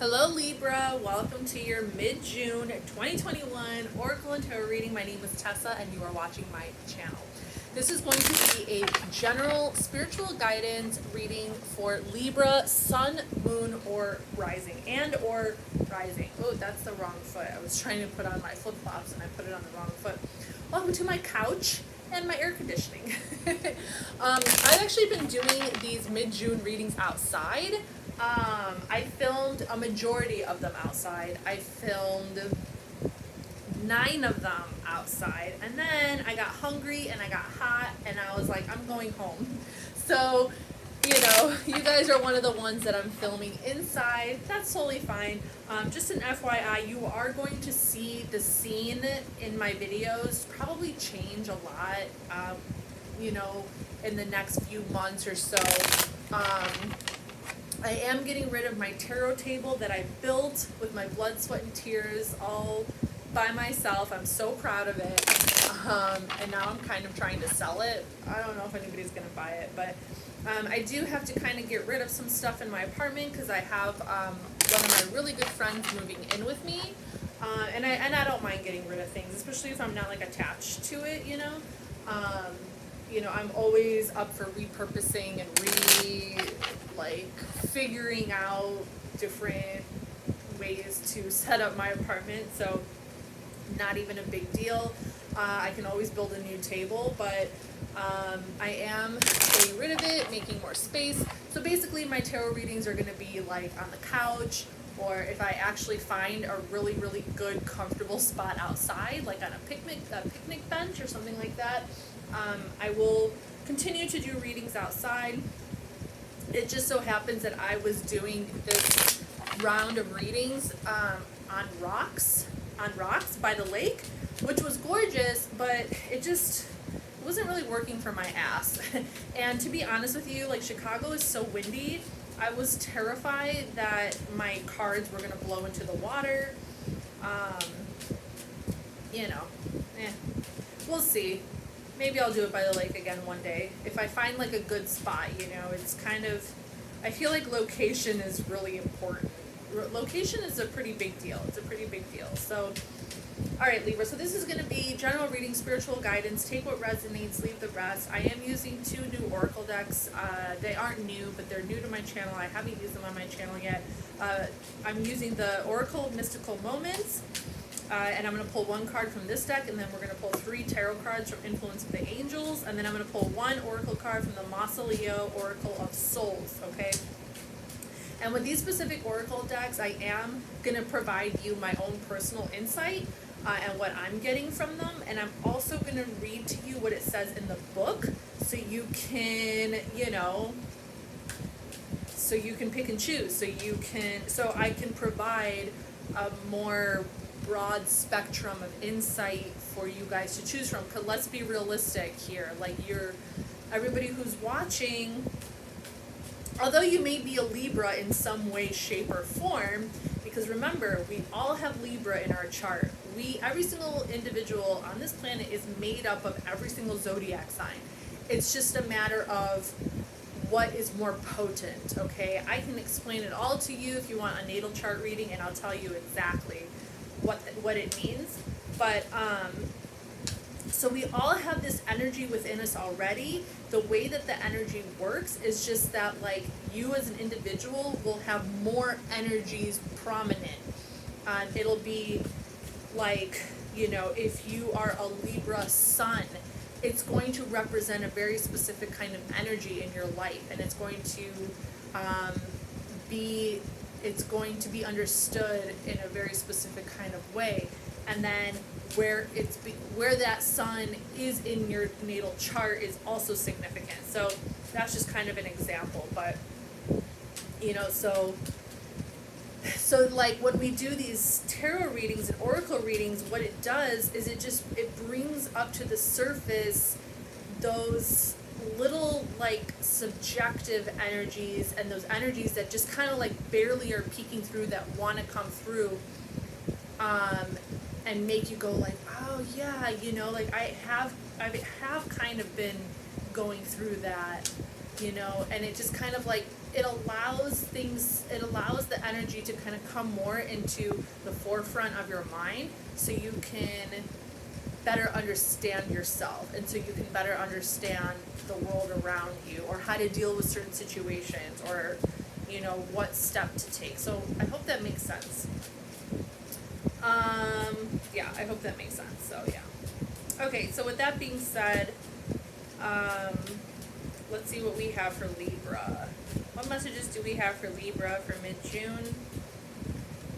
Hello Libra, welcome to your mid-June 2021 Oracle and Tarot reading. My name is Tessa and you are watching my channel. This is going to be a general spiritual guidance reading for Libra, Sun, Moon, or Rising, or Rising. Oh, that's the wrong foot. I was trying to put on my flip-flops and I put it on the wrong foot. Welcome to my couch and my air conditioning. I've actually been doing these mid-June readings outside. I filmed a majority of them outside. I filmed 9 of them outside, and then I got hungry and I got hot and I was like, I'm going home. So, you know, you guys are one of the ones that I'm filming inside. That's totally fine. Just an FYI, you are going to see the scene in my videos probably change a lot, you know, in the next few months or so. I am getting rid of my tarot table that I built with my blood, sweat, and tears all by myself. I'm so proud of it. And now I'm kind of trying to sell it. I don't know if anybody's going to buy it, but I do have to kind of get rid of some stuff in my apartment because I have one of my really good friends moving in with me. And I don't mind getting rid of things, especially if I'm not like attached to it, you know. You know, I'm always up for repurposing and figuring out different ways to set up my apartment, so not even a big deal. I can always build a new table, but I am getting rid of it, making more space. So basically my tarot readings are going to be like on the couch, or if I actually find a really, really good, comfortable spot outside, like on a picnic bench or something like that. I will continue to do readings outside. It just so happens that I was doing this round of readings on rocks by the lake, which was gorgeous, but it wasn't really working for my ass. And to be honest with you, like, Chicago is so windy, I was terrified that my cards were gonna blow into the water. You know, we'll see. Maybe I'll do it by the lake again one day. If I find like a good spot, you know, it's kind of, I feel like location is really important. Location is a pretty big deal. It's a pretty big deal. So, all right, Libra. So this is going to be general reading, spiritual guidance. Take what resonates, leave the rest. I am using 2 new Oracle decks. They aren't new, but they're new to my channel. I haven't used them on my channel yet. I'm using the Oracle Mystical Moments. And I'm going to pull 1 card from this deck, and then we're going to pull 3 tarot cards from Influence of the Angels, and then I'm going to pull 1 oracle card from the Mausoleo Oracle of Souls, okay? And with these specific oracle decks, I am going to provide you my own personal insight and what I'm getting from them, and I'm also going to read to you what it says in the book, so you can, you know, so you can pick and choose, so I can provide a more broad spectrum of insight for you guys to choose from. Because let's be realistic here, like, everybody who's watching, although you may be a Libra in some way, shape, or form, because remember, we all have Libra in our chart. Every single individual on this planet is made up of every single zodiac sign. It's just a matter of what is more potent, okay? I can explain it all to you if you want a natal chart reading, and I'll tell you exactly what it means. But so we all have this energy within us already. The way that the energy works is just that, like, you as an individual will have more energies prominent. It'll be like, you know, if you are a Libra sun, it's going to represent a very specific kind of energy in your life, and it's going to be understood in a very specific kind of way. And then where that sun is in your natal chart is also significant. So that's just kind of an example. But, you know, so like when we do these tarot readings and oracle readings, what it does is it brings up to the surface those little, like, subjective energies, and those energies that just kind of like barely are peeking through, that want to come through and make you go like, oh yeah, you know, like I have kind of been going through that, you know, and it just kind of like it allows things, it allows the energy to kind of come more into the forefront of your mind, so you can better understand yourself, and so you can better understand the world around you, or how to deal with certain situations, or you know, what step to take. So I hope that makes sense. Yeah, I hope that makes sense. So yeah. Okay, so with that being said, let's see what we have for Libra. What messages do we have for Libra for mid-June?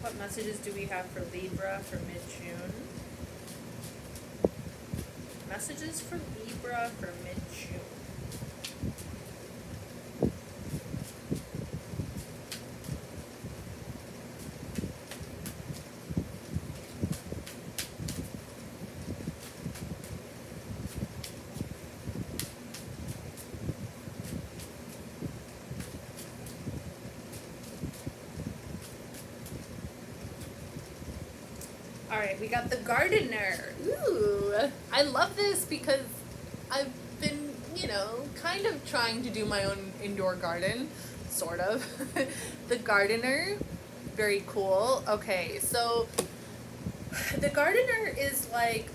What messages do we have for Libra for mid-June? Messages for Libra for mid-June. Alright, we got the gardener. Ooh, I love this because I've been, you know, kind of trying to do my own indoor garden, sort of. The gardener, very cool. Okay, so the gardener is like,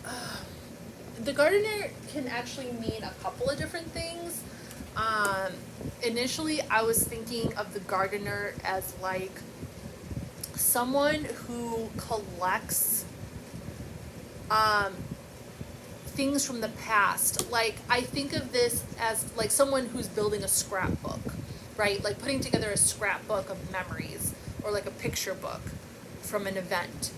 the gardener can actually mean a couple of different things. Initially, I was thinking of the gardener as like someone who collects things from the past. Like, I think of this as like someone who's building a scrapbook, right? Like putting together a scrapbook of memories, or like a picture book from an event,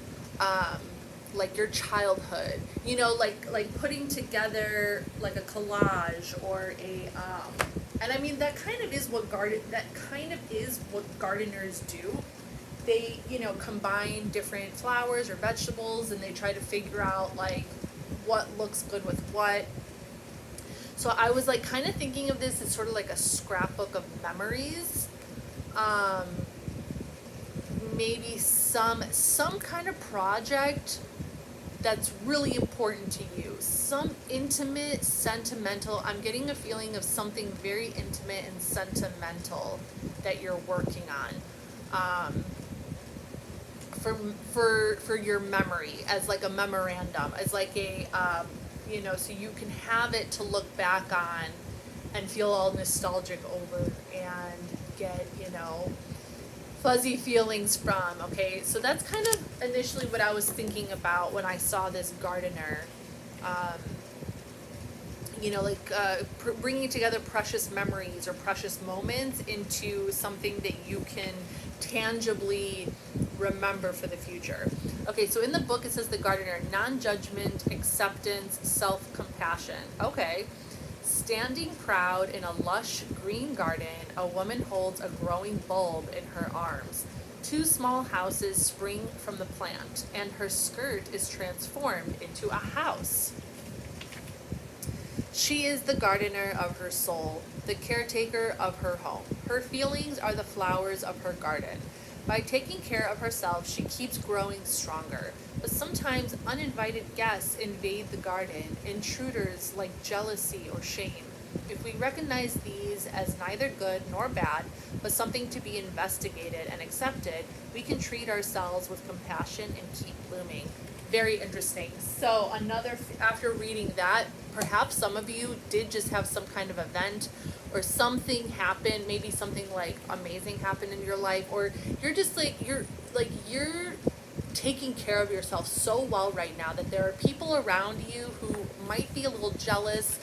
like your childhood, you know, like putting together like a collage, or a and I mean that kind of is what gardeners do. They, you know, combine different flowers or vegetables, and they try to figure out like what looks good with what. So I was like kind of thinking of this as sort of like a scrapbook of memories. Maybe some kind of project that's really important to you. Some intimate, sentimental, I'm getting a feeling of something very intimate and sentimental that you're working on. For your memory, as like a memorandum, as like a, you know, so you can have it to look back on and feel all nostalgic over and get, you know, fuzzy feelings from. Okay, so that's kind of initially what I was thinking about when I saw this gardener. You know, like bringing together precious memories or precious moments into something that you can tangibly remember for the future. Okay, so in the book it says the gardener: non-judgment, acceptance, self-compassion. Okay. Standing proud in a lush green garden, a woman holds a growing bulb in her arms. Two small houses spring from the plant, and her skirt is transformed into a house. She is the gardener of her soul, the caretaker of her home. Her feelings are the flowers of her garden. By taking care of herself, she keeps growing stronger. But sometimes uninvited guests invade the garden, intruders like jealousy or shame. If we recognize these as neither good nor bad, but something to be investigated and accepted, we can treat ourselves with compassion and keep blooming. Very interesting. So after reading that, perhaps some of you did just have some kind of event or something happen, maybe something like amazing happened in your life, or you're just like, you're taking care of yourself so well right now that there are people around you who might be a little jealous.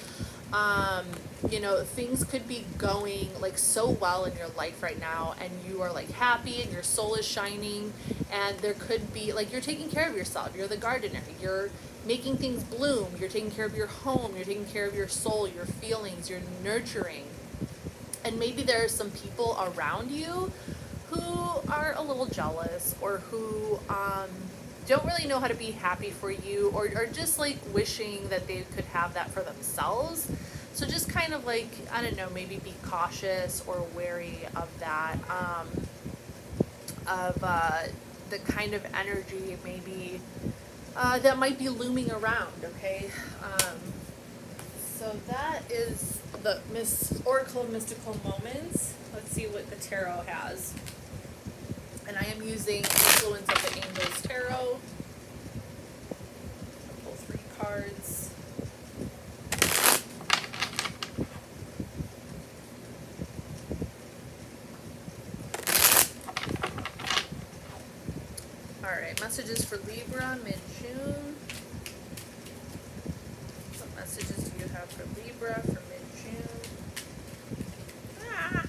You know, things could be going like so well in your life right now, and you are like happy and your soul is shining, and there could be like, you're taking care of yourself. You're the gardener. You're making things bloom. You're taking care of your home. You're taking care of your soul, your feelings. You're nurturing. And maybe there are some people around you who are a little jealous, or who don't really know how to be happy for you, or are just like wishing that they could have that for themselves. So just kind of like, I don't know, maybe be cautious or wary of that, the kind of energy maybe that might be looming around, okay? So that is the Oracle of Mystical Moments. Let's see what the tarot has. And I am using Influence of the Angels Tarot. I'll pull 3 cards. Alright, messages for Libra, mid-June. What messages do you have for Libra for mid-June? Ah!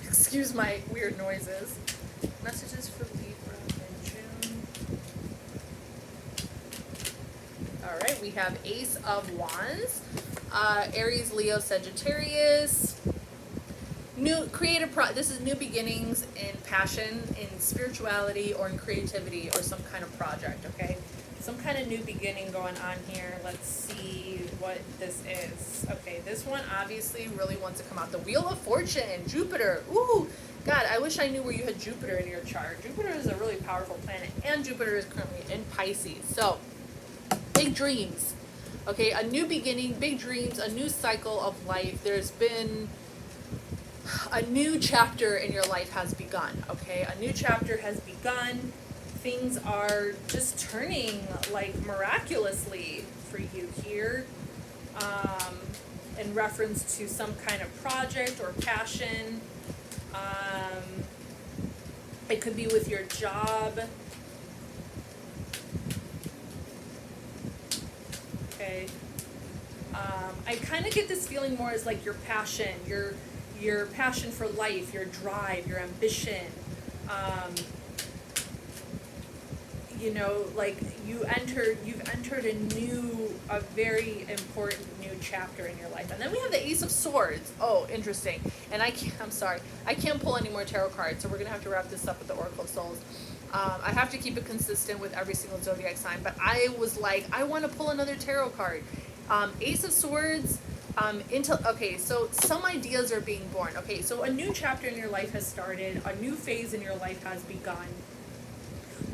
Excuse my weird noises. Messages for Libra, mid-June. Alright, we have Ace of Wands. Aries, Leo, Sagittarius. This is new beginnings in passion, in spirituality, or in creativity, or some kind of project, okay? Some kind of new beginning going on here. Let's see what this is. Okay, this one obviously really wants to come out. The Wheel of Fortune, Jupiter. Ooh, God, I wish I knew where you had Jupiter in your chart. Jupiter is a really powerful planet, and Jupiter is currently in Pisces. So, big dreams. Okay, a new beginning, big dreams, a new cycle of life. There's been a new chapter in your life has begun, okay? A new chapter has begun. Things are just turning, like, miraculously for you here, in reference to some kind of project or passion. It could be with your job. Okay. I kind of get this feeling more as, like, your passion, your passion for life, your drive, your ambition, you know, like you've entered a very important new chapter in your life. And then we have the Ace of Swords. Oh, interesting. And I'm sorry, I can't pull any more tarot cards, so we're gonna have to wrap this up with the Oracle of Souls. I have to keep it consistent with every single zodiac sign, but I was like, I want to pull another tarot card. Ace of Swords. Okay, so some ideas are being born. Okay, so a new chapter in your life has started. A new phase in your life has begun.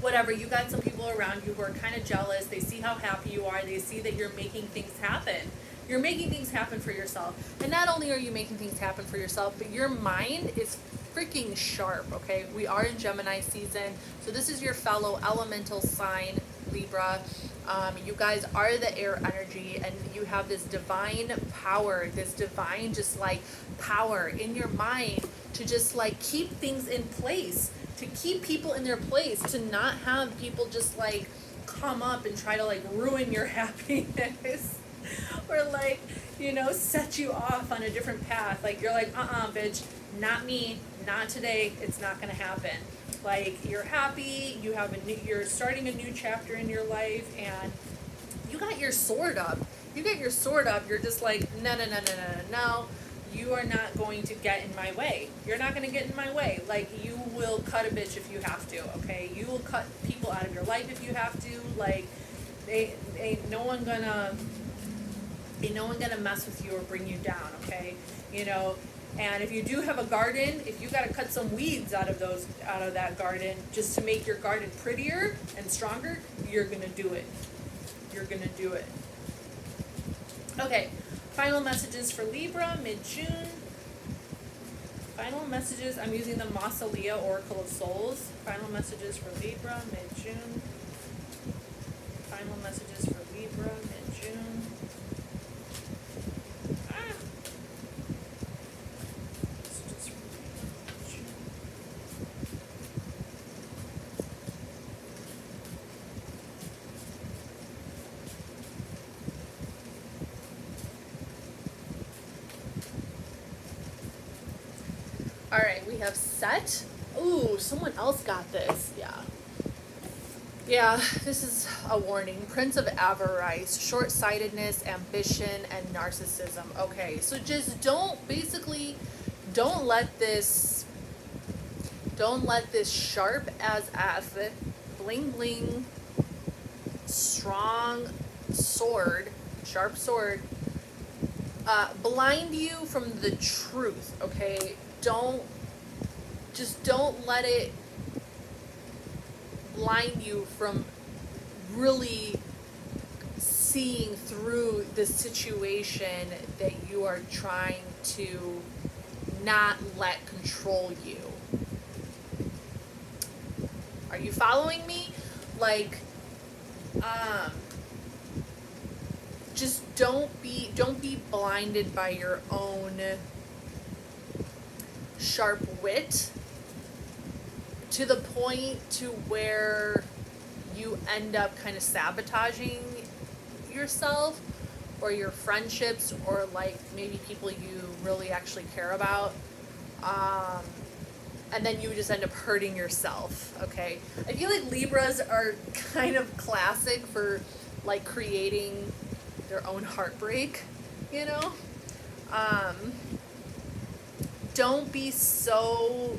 Whatever, you got some people around you who are kind of jealous. They see how happy you are. They see that you're making things happen. You're making things happen for yourself. And not only are you making things happen for yourself, but your mind is freaking sharp, okay? We are in Gemini season. So this is your fellow elemental sign, Libra. You guys are the air energy, and you have this divine power, this divine just like power in your mind to just like keep things in place, to keep people in their place, to not have people just like come up and try to like ruin your happiness or like, you know, set you off on a different path. Like you're like, bitch, not me, not today, it's not gonna happen. Like you're happy, you're starting a new chapter in your life, and you got your sword up. You're just like, no. You are not going to get in my way. You're not going to get in my way. Like you will cut a bitch if you have to. Okay, you will cut people out of your life if you have to. Like ain't no one gonna mess with you or bring you down. Okay, you know. And if you do have a garden, if you got to cut some weeds out of that garden just to make your garden prettier and stronger, you're going to do it. You're going to do it. Okay, final messages for Libra, mid-June. Final messages, I'm using the Mausolea Oracle of Souls. Final messages for Libra, mid-June. Final messages for Libra, mid-June. Alright, we have Set. Ooh, someone else got this. Yeah, this is a warning. Prince of Avarice, short-sightedness, ambition, and narcissism. Okay, so just don't let this sharp as F, bling bling, strong sword, sharp sword, blind you from the truth, okay? Don't let it blind you from really seeing through the situation that you are trying to not let control you. Are you following me? Like, just don't be blinded by your own sharp wit to the point to where you end up kind of sabotaging yourself or your friendships or like maybe people you really actually care about. And then you just end up hurting yourself, okay? I feel like Libras are kind of classic for like creating their own heartbreak, you know? Don't be so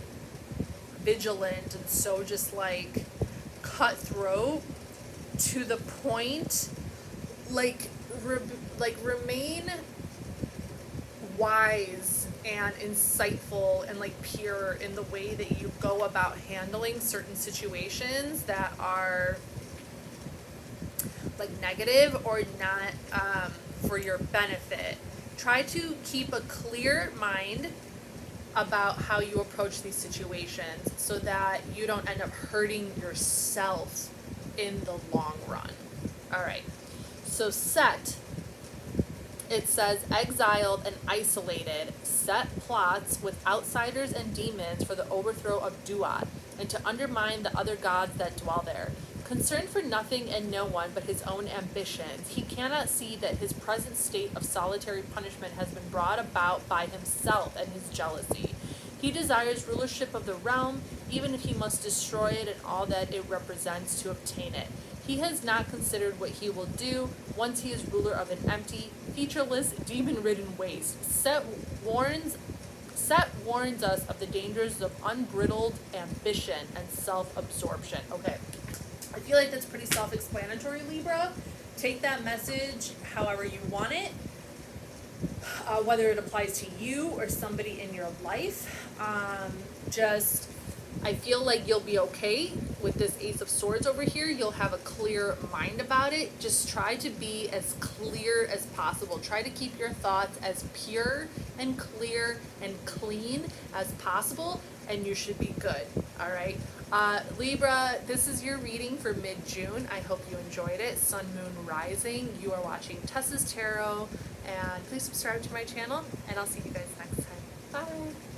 vigilant and so just like cutthroat to the point, like remain wise and insightful and like pure in the way that you go about handling certain situations that are like negative or not for your benefit. Try to keep a clear mind about how you approach these situations so that you don't end up hurting yourself in the long run. All right, so set, it says, exiled and isolated, set plots with outsiders and demons for the overthrow of Duat and to undermine the other gods that dwell there. Concerned for nothing and no one but his own ambitions, he cannot see that his present state of solitary punishment has been brought about by himself and his jealousy. He desires rulership of the realm, even if he must destroy it and all that it represents to obtain it. He has not considered what he will do once he is ruler of an empty, featureless, demon-ridden waste. Set warns us of the dangers of unbridled ambition and self-absorption. Okay. I feel like that's pretty self-explanatory, Libra. Take that message however you want it, whether it applies to you or somebody in your life. I feel like you'll be okay with this Ace of Swords over here. You'll have a clear mind about it. Just try to be as clear as possible. Try to keep your thoughts as pure and clear and clean as possible, and you should be good. All right. Libra, this is your reading for mid-June. I hope you enjoyed it. Sun, Moon, Rising. You are watching Tessa's Tarot, and please subscribe to my channel, and I'll see you guys next time. Bye.